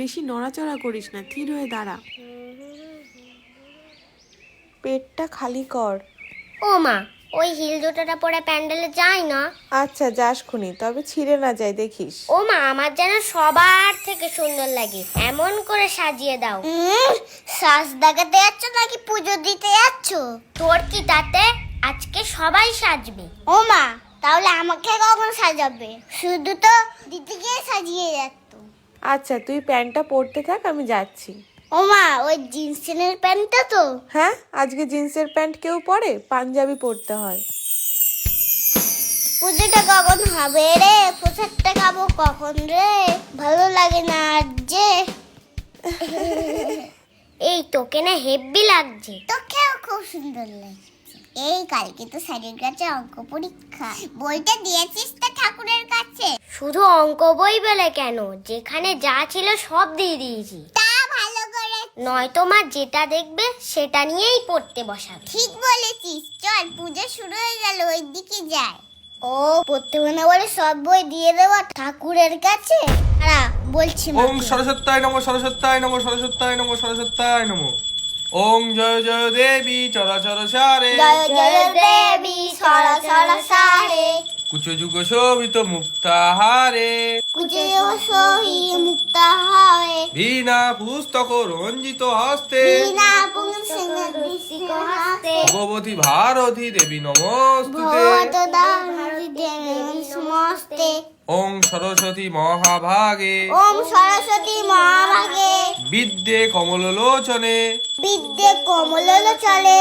বেশি নড়াচড়া করিস না, থির হয়ে দাঁড়া। পেটটা খালি কর। ও মা, ওই হিল জুতোটা পরে প্যান্ডেলে যাই না। আচ্ছা যাস খুনি, তবে ছিঁড়ে না যায় দেখিস। ও মা, আমার যেন সবার থেকে সুন্দর লাগে, এমন করে সাজিয়ে দাও। সাজ দেখাতে যাচ্ছ নাকি পুজো দিতে যাচ্ছ? তোর কি তাতে, আজকে সবাই সাজবে। ও মা, তাহলে আমাকে কখন সাজাবে? শুধু তো দিতে গিয়ে সাজিয়ে যাচ্ছ। আচ্ছা তুই প্যান্টটা পরতে থাক, আমি যাচ্ছি। ও মা, ওই জিন্সের প্যান্টটা তো? হ্যাঁ, আজকে জিন্সের প্যান্ট কেউ পরে, পাঞ্জাবি পরতে হয়। পুজোটা কখন হবে রে? পোশাকটা খাবো কখন রে? ভালো লাগে না আর যে। এই তোকে না হেব্বি লাগছে। তোকেও খুব সুন্দর লাগছে। এই কালকে তো স্যারের কাছে অঙ্ক পরীক্ষা, বইটা দিয়েছিস তো ঠাকুরের কাছে? শুধু অঙ্ক বই বলে কেন, যেখানে যা ছিল সব দিয়ে দিয়েছি। তা ভালো করে, নয়তো মা যেটা দেখবে সেটা নিয়েই পড়তে বসাবে। ঠিক বলেছিস, চল পূজা শুরু হয়ে গেল, ওই দিকে যাই। ও পড়তে মনে বলে সব বই দিয়ে দেওয়া ঠাকুরের কাছে? বলছি ওং সরস্বত্যায় নমঃ সরস্বত্যায় নমঃ সরস্বত্যায় নমঃ সরস্বত্যায় নমঃ। ওং জয় জয় দেবী চরাচর সারে, জয় জয় দেবী সরসর সারে, কুচযুগ শোভিত মুক্তাহারে, কুচে সহি মুক্তাহারে, বীণা পুস্তক রঞ্জিত হস্তে, বিনা পুংসিক হস্তে, ভগবতী ভারতী দেবী নমস্তুতে। ভগবতী দেবী নমস্তে। ওং সরস্বতী মহাভাগে, ওম সরস্বতী মহাভাগে, বিদ্যে কমললোচনে, বিদ্যে কমলোচনে,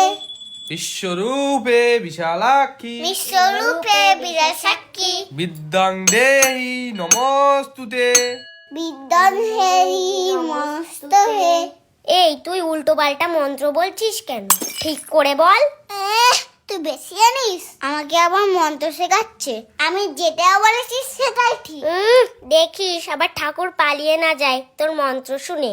বিশ্বরূপে বিশালাক্ষী, বিশ্বরূপে বিরাসাক্ষী, বিদ্যাং দেহি নমস্তুতে। বিদ্যান হেরি মস্ত হে। এই তুই উল্টো পাল্টা মন্ত্র বলছিস কেন? ঠিক করে বল। তুই বেশি জানিস, আমাকে আবার মন্ত্র শেখাচ্ছে। আমি যেটা বলেছিস সেটাই ঠিক। দেখিস আবার ঠাকুর পালিয়ে না যায় তোর মন্ত্র শুনে।